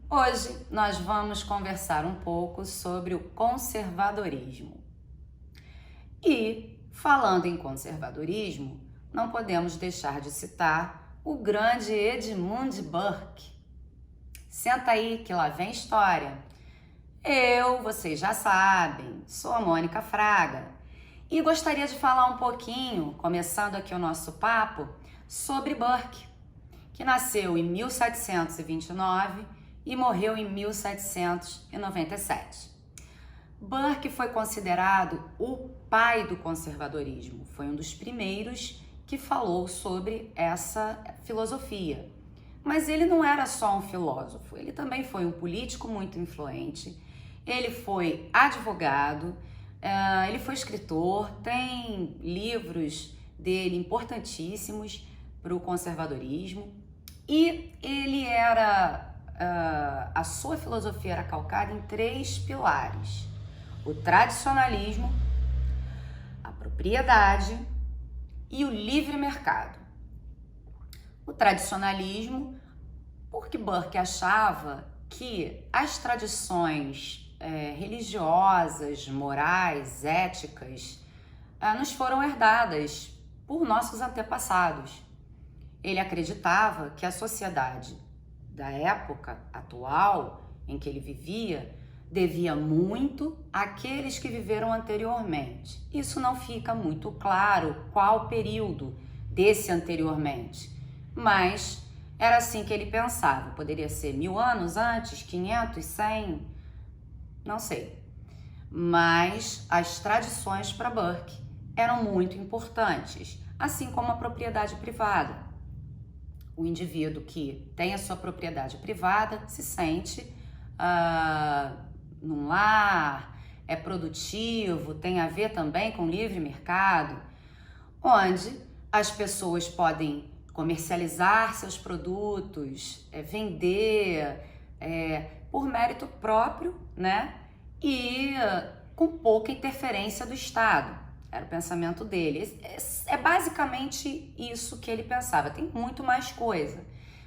Hoje nós vamos conversar um pouco sobre o conservadorismo. E, falando em conservadorismo, não podemos deixar de citar o grande Edmund Burke. Senta aí que lá vem história. Vocês já sabem, sou a Mônica Fraga e gostaria de falar um pouquinho, começando aqui o nosso papo, sobre Burke, que nasceu em 1729 e morreu em 1797. Burke foi considerado o pai do conservadorismo, foi um dos primeiros que falou sobre essa filosofia. Mas ele não era só um filósofo, ele também foi um político muito influente, ele foi advogado, ele foi escritor, tem livros dele importantíssimos para o conservadorismo e ele era, a sua filosofia era calcada em 3 pilares: o tradicionalismo, a propriedade e o livre mercado. O tradicionalismo, porque Burke achava que as tradições religiosas, morais, éticas, nos foram herdadas por nossos antepassados. Ele acreditava que a sociedade da época atual em que ele vivia devia muito àqueles que viveram anteriormente. Isso não fica muito claro qual período desse anteriormente, mas era assim que ele pensava. Poderia ser 1000 anos antes, 500, 100, não sei. Mas as tradições para Burke eram muito importantes, assim como a propriedade privada. O indivíduo que tem a sua propriedade privada se sente num lar, é produtivo, tem a ver também com livre mercado, onde as pessoas podem comercializar seus produtos, vender por mérito próprio, né? E com pouca interferência do Estado. Era o pensamento dele. É basicamente isso que ele pensava. Tem muito mais coisa,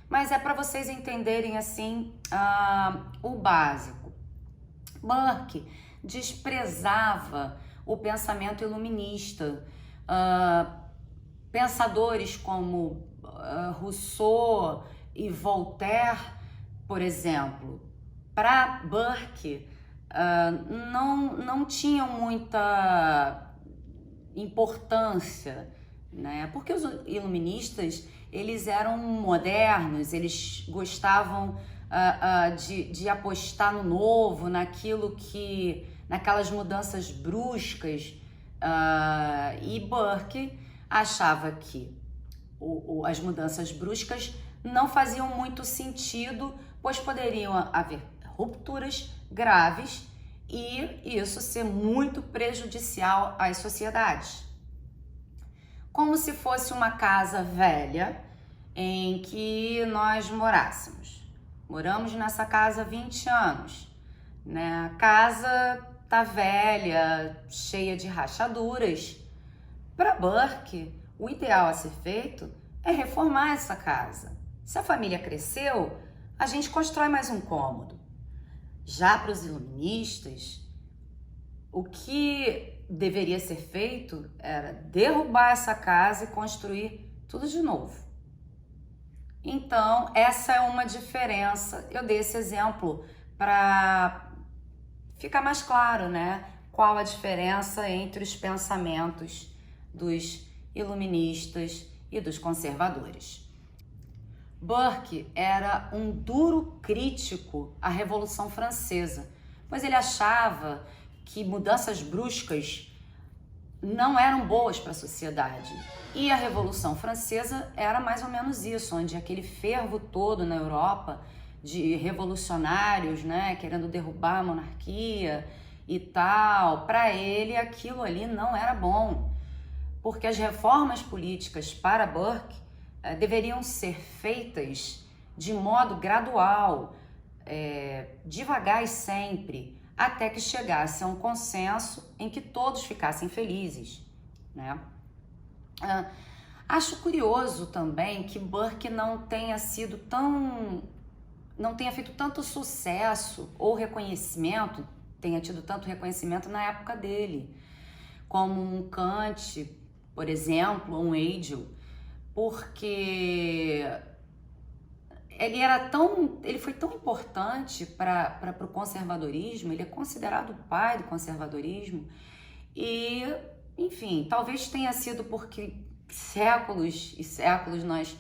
mas é para vocês entenderem assim o básico. Burke desprezava o pensamento iluminista. Pensadores como Rousseau e Voltaire, por exemplo, para Burke não tinham muita importância, né? Porque os iluministas, eles eram modernos, eles gostavam de apostar no novo, naquelas mudanças bruscas, e Burke achava que as mudanças bruscas não faziam muito sentido, pois poderiam haver rupturas graves e isso ser muito prejudicial às sociedades. Como se fosse uma casa velha em que nós morássemos. Moramos nessa casa há 20 anos, né? A casa tá velha, cheia de rachaduras. Para Burke, o ideal a ser feito é reformar essa casa. Se a família cresceu, a gente constrói mais um cômodo. Já para os iluministas, o que deveria ser feito era derrubar essa casa e construir tudo de novo. Então, essa é uma diferença. Eu dei esse exemplo para ficar mais claro, né? Qual a diferença entre os pensamentos dos iluministas e dos conservadores. Burke era um duro crítico à Revolução Francesa, pois ele achava que mudanças bruscas não eram boas para a sociedade. E a Revolução Francesa era mais ou menos isso, onde aquele fervo todo na Europa de revolucionários, né, querendo derrubar a monarquia e tal, para ele aquilo ali não era bom, porque as reformas políticas para Burke deveriam ser feitas de modo gradual, devagar e sempre, até que chegasse a um consenso em que todos ficassem felizes, né? Acho curioso também que Burke não tenha sido tão não tenha feito tanto sucesso ou reconhecimento, tenha tido tanto reconhecimento na época dele, como um Kant, por exemplo, ou um Hegel, porque ele foi tão importante para o conservadorismo, ele é considerado o pai do conservadorismo, e, enfim, talvez tenha sido porque séculos e séculos nós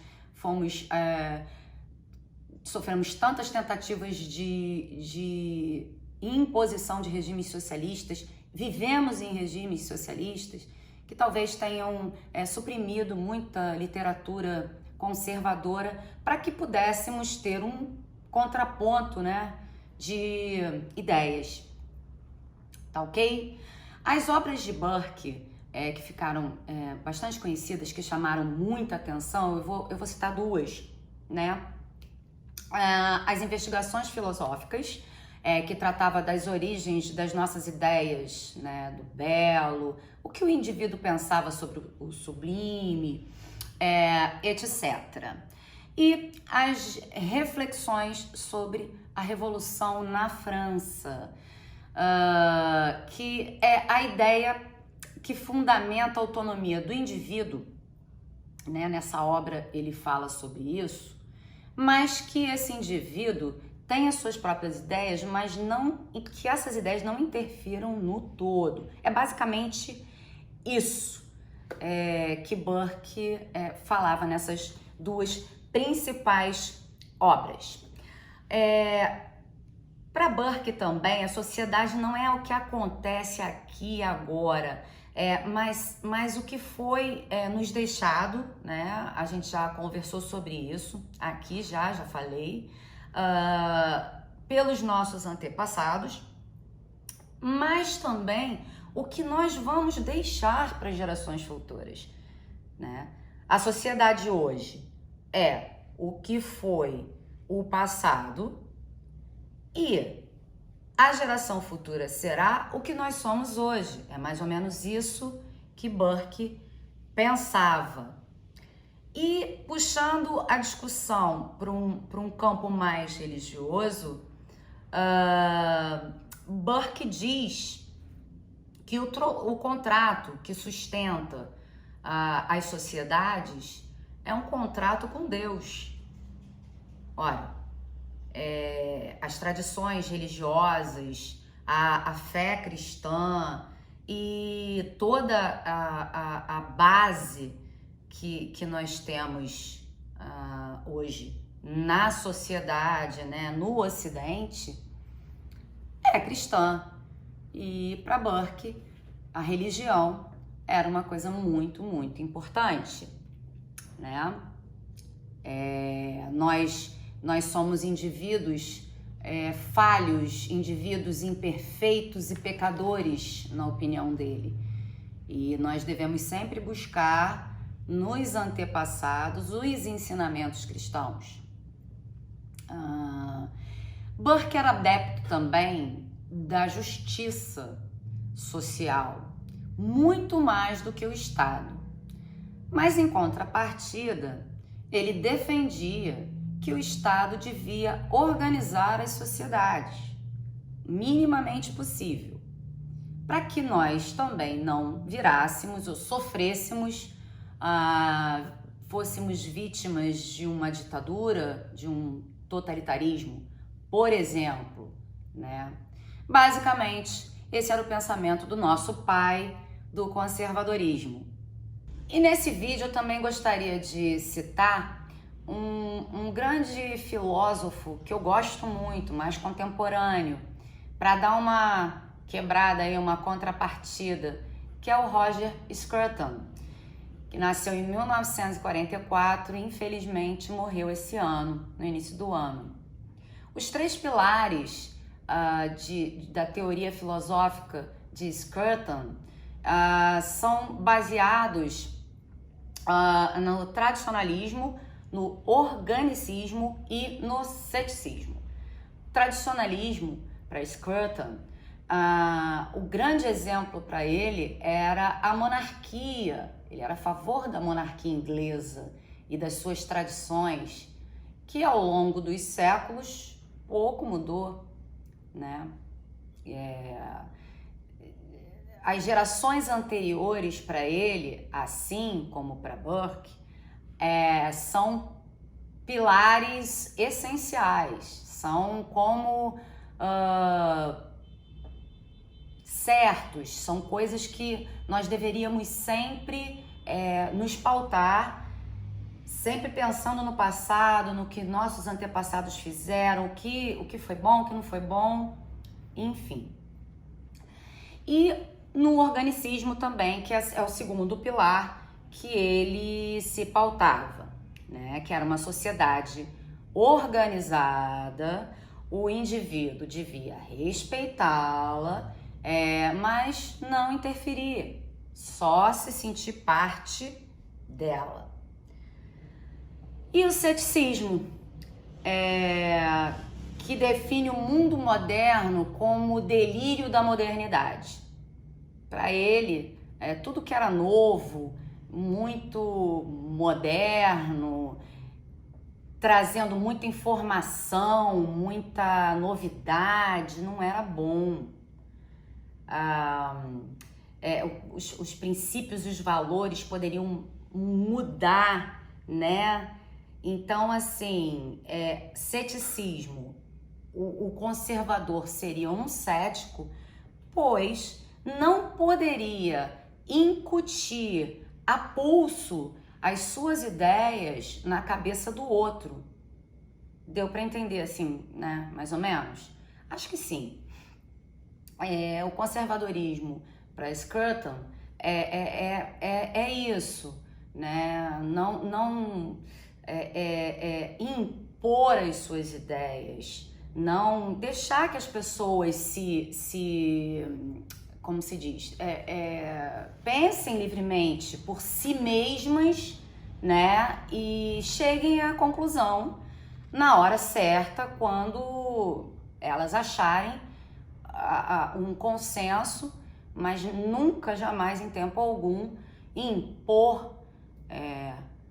sofremos tantas tentativas de imposição de regimes socialistas, vivemos em regimes socialistas, que talvez tenham suprimido muita literatura conservadora para que pudéssemos ter um contraponto, né, de ideias. Tá ok? As obras de Burke, que ficaram bastante conhecidas, que chamaram muita atenção, eu vou citar duas, né? As investigações filosóficas, que tratava das origens das nossas ideias, né, do belo, o que o indivíduo pensava sobre o sublime, etc. E as reflexões sobre a Revolução na França, que é a ideia que fundamenta a autonomia do indivíduo, né? Nessa obra ele fala sobre isso, mas que esse indivíduo tem as suas próprias ideias, mas que essas ideias não interfiram no todo. É basicamente isso que Burke falava nessas duas principais obras. Para Burke também, a sociedade não é o que acontece aqui e agora, mas o que foi nos deixado, né? A gente já conversou sobre isso aqui, já falei, pelos nossos antepassados, mas também o que nós vamos deixar para gerações futuras, né? A sociedade hoje é o que foi o passado e a geração futura será o que nós somos hoje. É mais ou menos isso que Burke pensava. E puxando a discussão para um campo mais religioso, Burke diz que o contrato que sustenta as sociedades é um contrato com Deus. Olha, as tradições religiosas, a fé cristã e toda a base que nós temos hoje na sociedade, né, no Ocidente, é cristã. E para Burke, a religião era uma coisa muito, muito importante, né? Nós somos indivíduos falhos, indivíduos imperfeitos e pecadores, na opinião dele. E nós devemos sempre buscar nos antepassados os ensinamentos cristãos. Burke era adepto também da justiça social, muito mais do que o Estado. Mas, em contrapartida, ele defendia que o Estado devia organizar as sociedades, minimamente possível, para que nós também não virássemos ou sofrêssemos, fôssemos vítimas de uma ditadura, de um totalitarismo, por exemplo, né? Basicamente, esse era o pensamento do nosso pai do conservadorismo. E nesse vídeo eu também gostaria de citar um grande filósofo que eu gosto muito, mais contemporâneo, para dar uma quebrada aí, uma contrapartida, que é o Roger Scruton, que nasceu em 1944 e infelizmente morreu esse ano, no início do ano. Os três pilares da teoria filosófica de Scruton são baseados no tradicionalismo, no organicismo e no ceticismo. Tradicionalismo, para Scruton, o grande exemplo para ele era a monarquia. Ele era a favor da monarquia inglesa e das suas tradições, que ao longo dos séculos pouco mudou, né? As gerações anteriores para ele, assim como para Burke, são pilares essenciais, são como certos, são coisas que nós deveríamos sempre nos pautar, sempre pensando no passado, no que nossos antepassados fizeram, o que foi bom, o que não foi bom, enfim. E no organicismo também, que é o segundo pilar que ele se pautava, né? Que era uma sociedade organizada, o indivíduo devia respeitá-la, mas não interferir, só se sentir parte dela. E o ceticismo, que define o mundo moderno como o delírio da modernidade. Para ele, tudo que era novo, muito moderno, trazendo muita informação, muita novidade, não era bom. Os princípios e os valores poderiam mudar, né? Então, assim, ceticismo, o conservador seria um cético, pois não poderia incutir a pulso as suas ideias na cabeça do outro. Deu para entender assim, né? Mais ou menos? Acho que sim. O conservadorismo para Scruton é isso, né? Não impor as suas ideias, não deixar que as pessoas como se diz, pensem livremente por si mesmas, né? E cheguem à conclusão na hora certa, quando elas acharem um consenso, mas nunca, jamais, em tempo algum, impor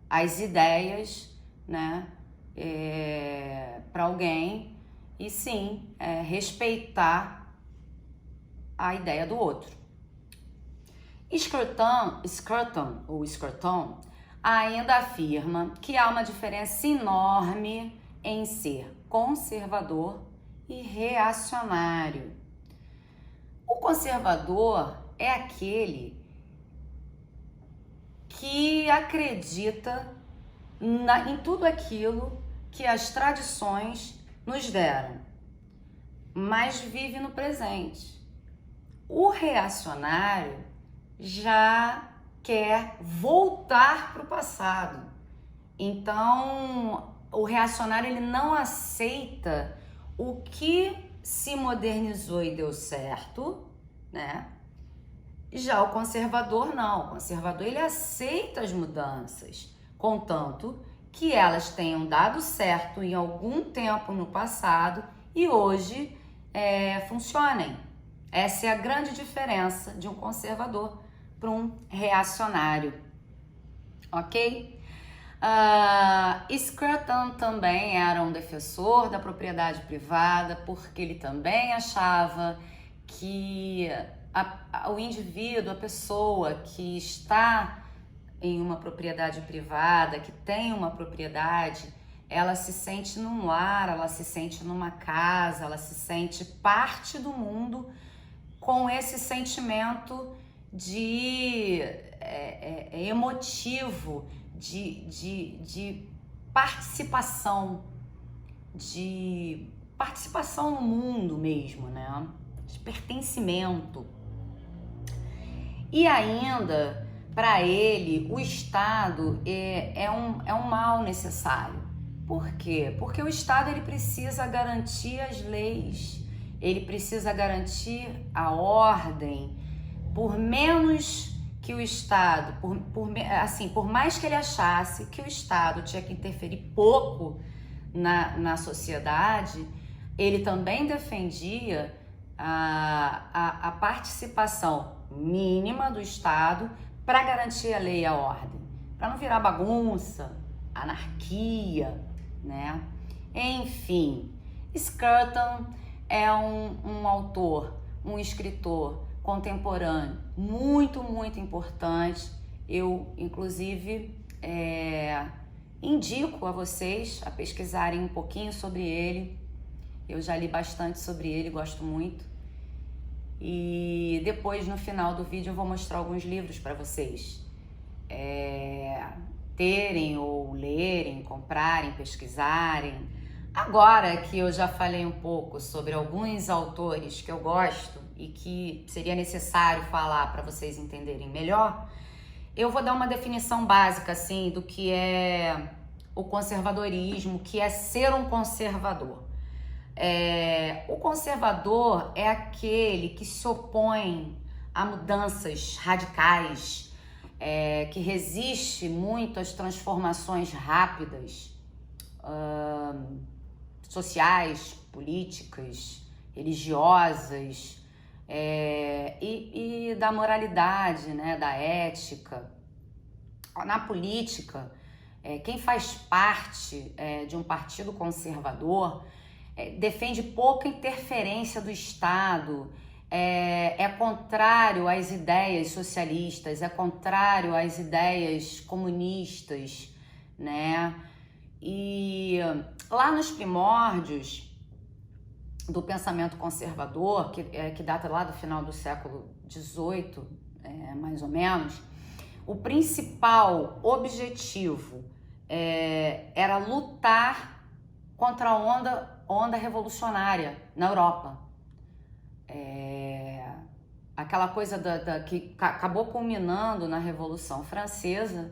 as ideias, né? Para alguém, e sim respeitar a ideia do outro. Scruton ainda afirma que há uma diferença enorme em ser conservador e reacionário. O conservador é aquele que acredita em tudo aquilo que as tradições nos deram, mas vive no presente. O reacionário já quer voltar para o passado. Então, o reacionário ele não aceita o que se modernizou e deu certo, né? Já o conservador não. O conservador ele aceita as mudanças, contanto que elas tenham dado certo em algum tempo no passado e hoje funcionem. Essa é a grande diferença de um conservador para um reacionário, ok? Scruton também era um defensor da propriedade privada, porque ele também achava que o indivíduo, a pessoa que está em uma propriedade privada, que tem uma propriedade, ela se sente num lar, ela se sente numa casa, ela se sente parte do mundo, com esse sentimento de emotivo, de participação no mundo mesmo, né? De pertencimento. E ainda, para ele, o Estado é um mal necessário. Por quê? Porque o Estado ele precisa garantir as leis, ele precisa garantir a ordem, por menos que o Estado, por mais que ele achasse que o Estado tinha que interferir pouco na sociedade, ele também defendia a participação mínima do Estado para garantir a lei e a ordem, para não virar bagunça, anarquia, né? Enfim, Scruton é um autor, um escritor contemporâneo muito, muito importante. Eu, inclusive, indico a vocês a pesquisarem um pouquinho sobre ele. Eu já li bastante sobre ele, gosto muito. E depois, no final do vídeo, eu vou mostrar alguns livros para vocês terem ou lerem, comprarem, pesquisarem. Agora que eu já falei um pouco sobre alguns autores que eu gosto e que seria necessário falar para vocês entenderem melhor, eu vou dar uma definição básica assim do que é o conservadorismo, o que é ser um conservador. O conservador é aquele que se opõe a mudanças radicais, que resiste muito às transformações rápidas, sociais, políticas, religiosas, e da moralidade, né, da ética. Na política, quem faz parte de um partido conservador defende pouca interferência do Estado, é contrário às ideias socialistas, é contrário às ideias comunistas, né? E lá nos primórdios do pensamento conservador, que data lá do final do século XVIII, mais ou menos, o principal objetivo era lutar contra a onda revolucionária na Europa. Aquela coisa que acabou culminando na Revolução Francesa.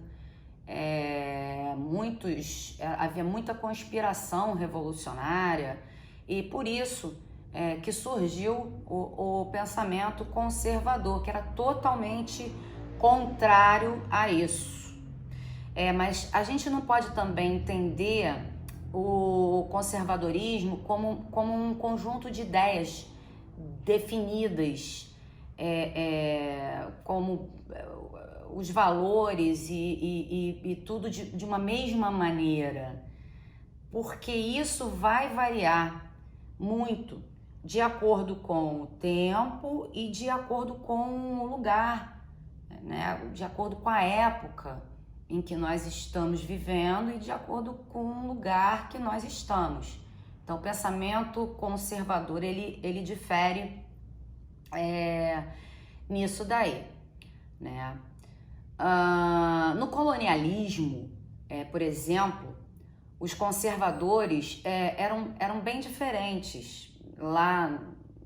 Havia muita conspiração revolucionária e por isso que surgiu o pensamento conservador, que era totalmente contrário a isso. Mas a gente não pode também entender o conservadorismo como um conjunto de ideias definidas, como os valores e tudo de uma mesma maneira, porque isso vai variar muito de acordo com o tempo e de acordo com o lugar, né? De acordo com a época em que nós estamos vivendo e de acordo com o lugar que nós estamos. Então, o pensamento conservador, ele difere nisso daí, né? No colonialismo, por exemplo, os conservadores eram bem diferentes lá,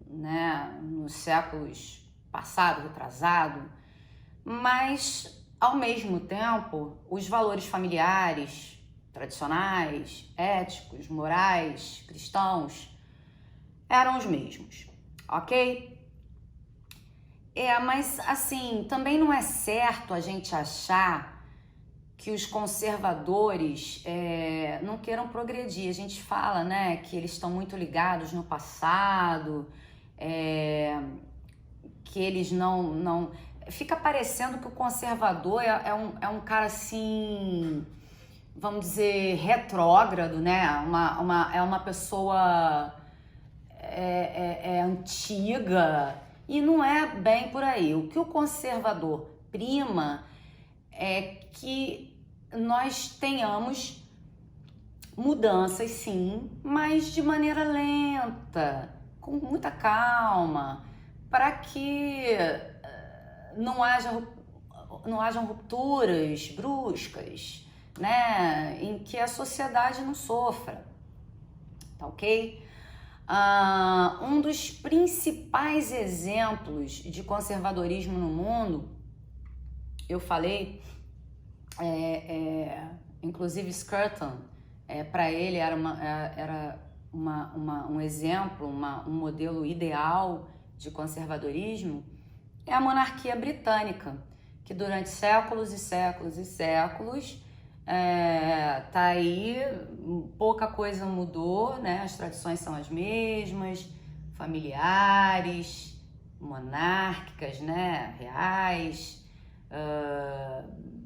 né, nos séculos passado, retrasado, mas ao mesmo tempo os valores familiares, tradicionais, éticos, morais, cristãos eram os mesmos, ok? Mas assim, também não é certo a gente achar que os conservadores não queiram progredir. A gente fala, né, que eles estão muito ligados no passado, que eles não... Fica parecendo que o conservador é um cara assim, vamos dizer, retrógrado, né? É uma pessoa antiga, e não é bem por aí. O que o conservador prima é que nós tenhamos mudanças, sim, mas de maneira lenta, com muita calma, para que não hajam rupturas bruscas, né, em que a sociedade não sofra, tá ok? Um dos principais exemplos de conservadorismo no mundo, eu falei, inclusive Scruton, para ele era um exemplo, um modelo ideal de conservadorismo, é a monarquia britânica, que durante séculos e séculos e séculos tá aí, pouca coisa mudou, né? As tradições são as mesmas, familiares, monárquicas, né? Reais,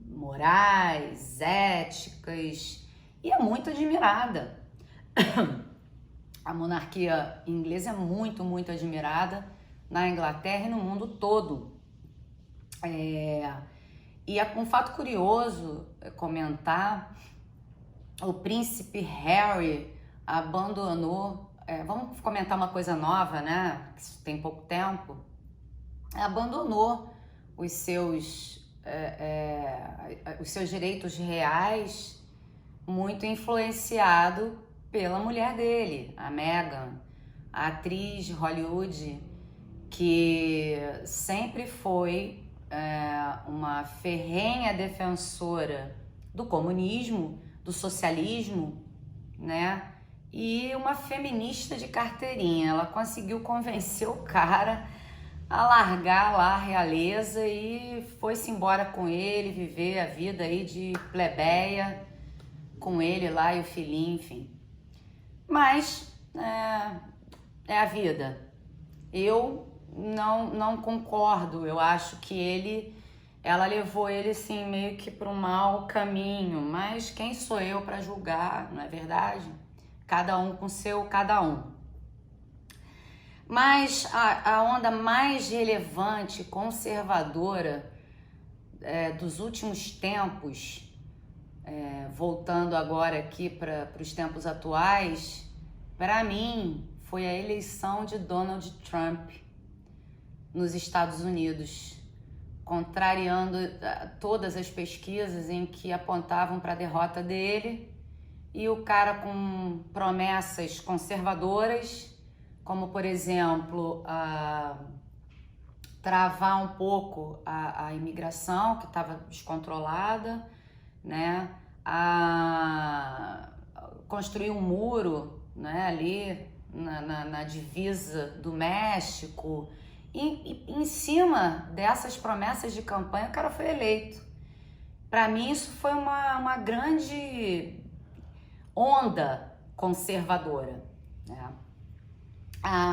morais, éticas, e é muito admirada. A monarquia inglesa é muito, muito admirada na Inglaterra e no mundo todo. E um fato curioso comentar, o príncipe Harry abandonou, vamos comentar uma coisa nova, né, que tem pouco tempo, abandonou os seus direitos reais, muito influenciado pela mulher dele, a Meghan, a atriz de Hollywood, que sempre foi uma ferrenha defensora do comunismo, do socialismo, né? E uma feminista de carteirinha. Ela conseguiu convencer o cara a largar lá a realeza e foi-se embora com ele, viver a vida aí de plebeia com ele lá e o filhinho, enfim. Mas é a vida. Eu não concordo. Eu acho que ela levou ele assim meio que para um mau caminho. Mas quem sou eu para julgar, não é verdade? Cada um com seu cada um. Mas a onda mais relevante, conservadora dos últimos tempos, voltando agora aqui para os tempos atuais, para mim foi a eleição de Donald Trump nos Estados Unidos, contrariando todas as pesquisas em que apontavam para a derrota dele, e o cara com promessas conservadoras, como por exemplo travar um pouco a imigração que estava descontrolada, né? A construir um muro, né? Ali na divisa do México. E em cima dessas promessas de campanha, o cara foi eleito. Para mim, isso foi uma grande onda conservadora, né?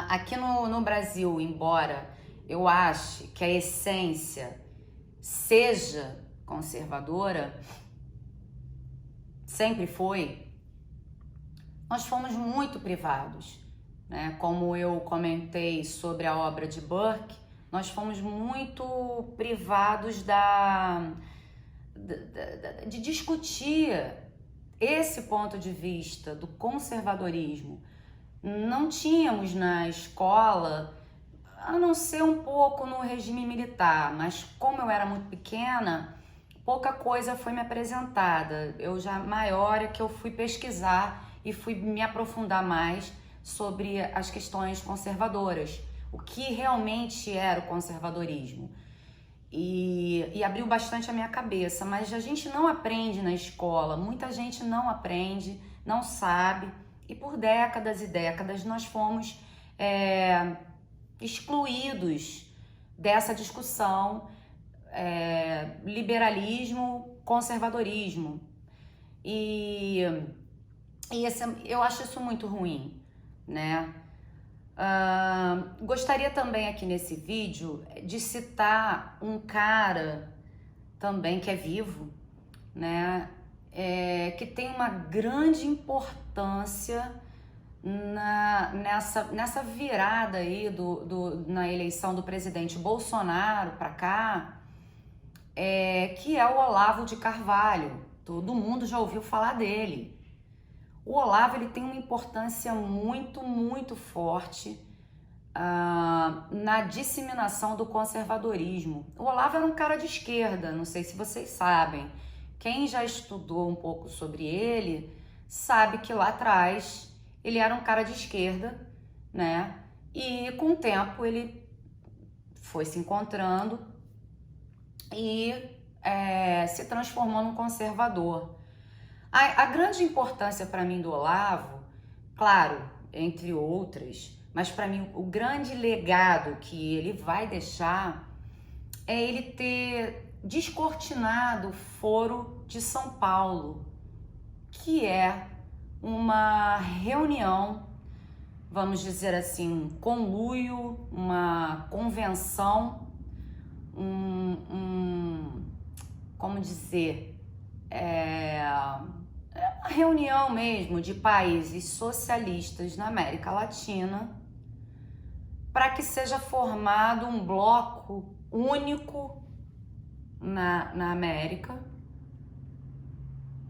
Aqui no Brasil, embora eu ache que a essência seja conservadora, sempre foi, nós fomos muito privados, né? Como eu comentei sobre a obra de Burke, nós fomos muito privados de discutir esse ponto de vista do conservadorismo. Não tínhamos na escola, a não ser um pouco no regime militar, mas como eu era muito pequena, pouca coisa foi me apresentada. Eu já maior é que eu fui pesquisar e fui me aprofundar mais sobre as questões conservadoras, o que realmente era o conservadorismo. E abriu bastante a minha cabeça, mas a gente não aprende na escola, muita gente não aprende, não sabe, e por décadas e décadas nós fomos excluídos dessa discussão, liberalismo, conservadorismo, e eu acho isso muito ruim, né? Gostaria também aqui nesse vídeo de citar um cara também que é vivo, né? Que tem uma grande importância nessa virada aí na eleição do presidente Bolsonaro para cá, que é o Olavo de Carvalho. Todo mundo já ouviu falar dele. O Olavo, ele tem uma importância muito, muito forte na disseminação do conservadorismo. O Olavo era um cara de esquerda, não sei se vocês sabem. Quem já estudou um pouco sobre ele sabe que lá atrás ele era um cara de esquerda, né? E com o tempo ele foi se encontrando e se transformou num conservador. A grande importância para mim do Olavo, claro, entre outras, mas para mim o grande legado que ele vai deixar é ele ter descortinado o Foro de São Paulo, que é uma reunião, vamos dizer assim, um conluio, uma convenção, como dizer, uma reunião mesmo de países socialistas na América Latina para que seja formado um bloco único na América,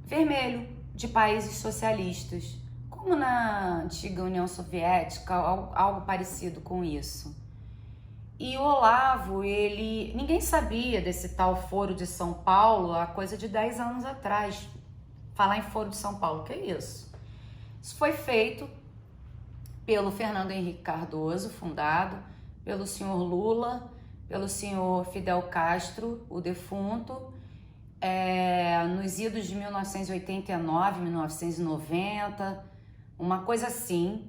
vermelho, de países socialistas, como na antiga União Soviética, algo parecido com isso. E o Olavo, ninguém sabia desse tal Foro de São Paulo há coisa de 10 anos atrás. Falar em Foro de São Paulo, que é isso? Isso foi feito pelo Fernando Henrique Cardoso, fundado pelo senhor Lula, pelo senhor Fidel Castro, o defunto, nos idos de 1989, 1990, uma coisa assim.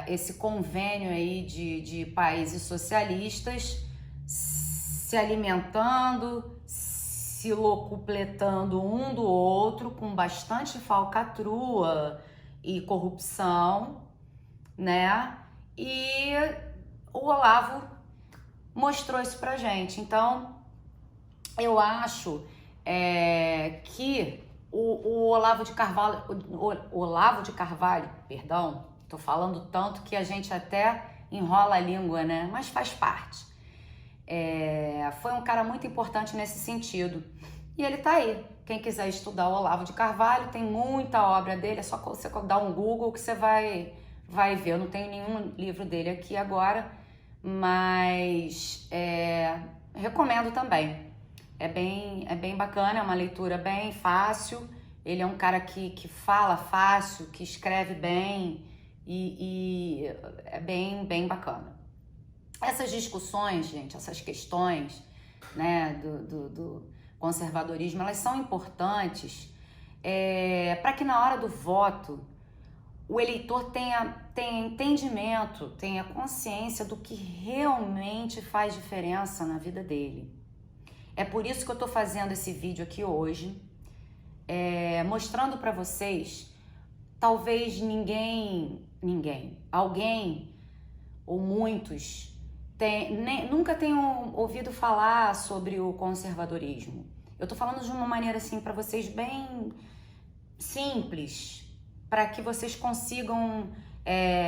Esse convênio aí de países socialistas se alimentando, se locupletando um do outro, com bastante falcatrua e corrupção, né? E o Olavo mostrou isso pra gente. Então, eu acho que o Olavo de Carvalho, perdão, tô falando tanto que a gente até enrola a língua, né? Mas faz parte. Foi um cara muito importante nesse sentido. E ele tá aí. Quem quiser estudar o Olavo de Carvalho, tem muita obra dele, é só você dar um Google que você vai ver. Eu não tenho nenhum livro dele aqui agora, mas recomendo também. É bem bacana, é uma leitura bem fácil. Ele é um cara que fala fácil, que escreve bem e é bem bacana. Essas discussões, gente, essas questões, né, do conservadorismo, elas são importantes para que na hora do voto o eleitor tenha entendimento, tenha consciência do que realmente faz diferença na vida dele. É por isso que eu tô fazendo esse vídeo aqui hoje, mostrando para vocês, talvez alguém ou muitos nunca tenham ouvido falar sobre o conservadorismo. Eu tô falando de uma maneira assim para vocês bem simples, para que vocês consigam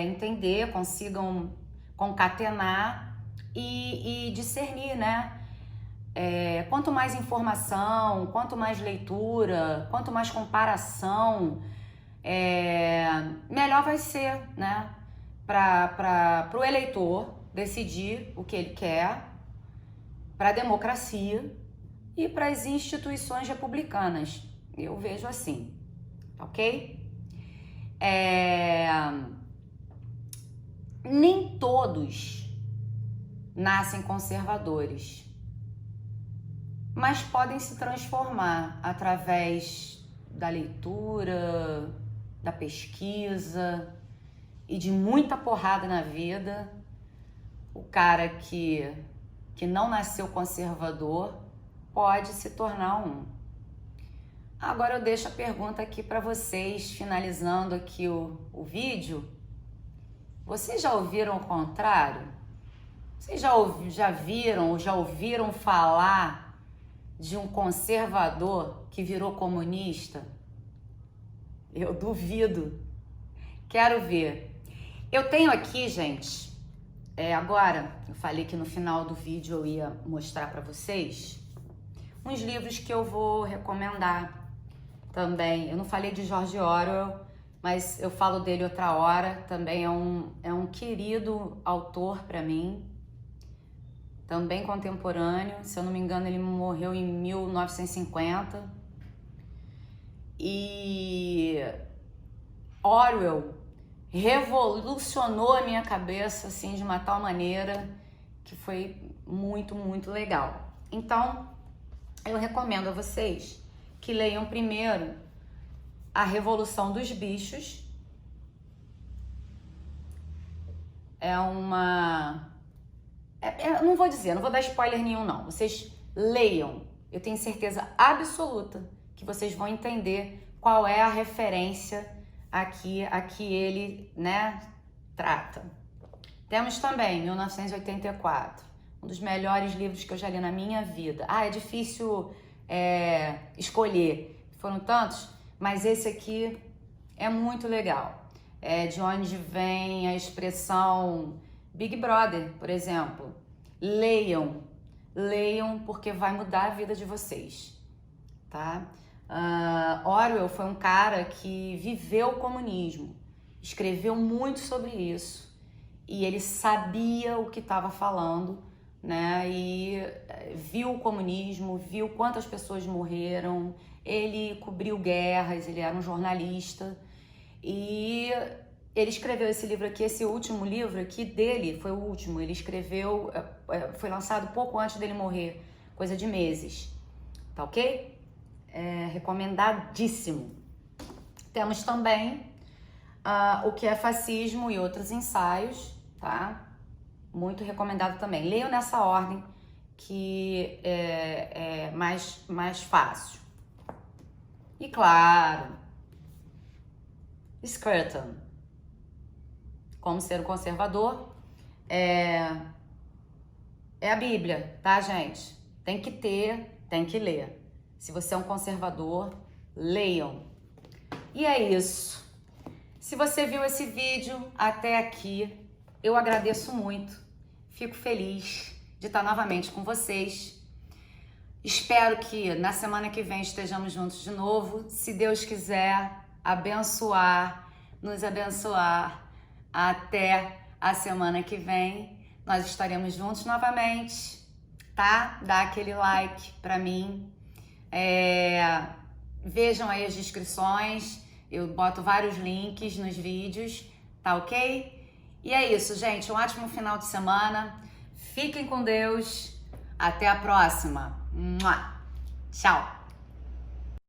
entender, consigam concatenar e discernir, né? Quanto mais informação, quanto mais leitura, quanto mais comparação, melhor vai ser, né? Para o eleitor decidir o que ele quer, para a democracia e para as instituições republicanas. Eu vejo assim, ok? Nem todos nascem conservadores, mas podem se transformar através da leitura, da pesquisa e de muita porrada na vida. O cara que não nasceu conservador pode se tornar um. Agora eu deixo a pergunta aqui para vocês, finalizando aqui o vídeo. Vocês já ouviram o contrário? Vocês já viram ou já ouviram falar de um conservador que virou comunista? Eu duvido. Quero ver. Eu tenho aqui, gente, agora, eu falei que no final do vídeo eu ia mostrar para vocês uns livros que eu vou recomendar também. Eu não falei de George Orwell, mas eu falo dele outra hora. Também é um querido autor para mim, também contemporâneo. Se eu não me engano, ele morreu em 1950. E Orwell revolucionou a minha cabeça assim de uma tal maneira que foi muito, muito legal. Então, eu recomendo a vocês que leiam primeiro A Revolução dos Bichos. Eu não vou dizer, não vou dar spoiler nenhum não. Vocês leiam. Eu tenho certeza absoluta que vocês vão entender qual é a referência a que ele, né, trata. Temos também 1984, um dos melhores livros que eu já li na minha vida. É difícil escolher. foram tantos, mas esse aqui é muito legal. É de onde vem a expressão Big Brother, por exemplo. Leiam porque vai mudar a vida de vocês, tá? Orwell foi um cara que viveu o comunismo, escreveu muito sobre isso e ele sabia o que estava falando, né? E viu o comunismo, viu quantas pessoas morreram, ele cobriu guerras, ele era um jornalista e ele escreveu esse livro aqui, esse último livro aqui dele, foi o último, ele escreveu, foi lançado pouco antes dele morrer, coisa de meses, tá ok? Recomendadíssimo. Temos também O que é Fascismo e Outros Ensaios, tá? Muito recomendado também. Leiam nessa ordem que é mais fácil. E claro, Scruton, Como Ser um Conservador, é a Bíblia, tá, gente? Tem que ter, tem que ler. Se você é um conservador, leiam. E é isso. Se você viu esse vídeo até aqui, eu agradeço muito. Fico feliz de estar novamente com vocês. Espero que na semana que vem estejamos juntos de novo. Se Deus quiser nos abençoar até a semana que vem, nós estaremos juntos novamente, tá? Dá aquele like pra mim. Vejam aí as descrições, eu boto vários links nos vídeos, tá ok? E é isso, gente, um ótimo final de semana, fiquem com Deus, até a próxima, tchau!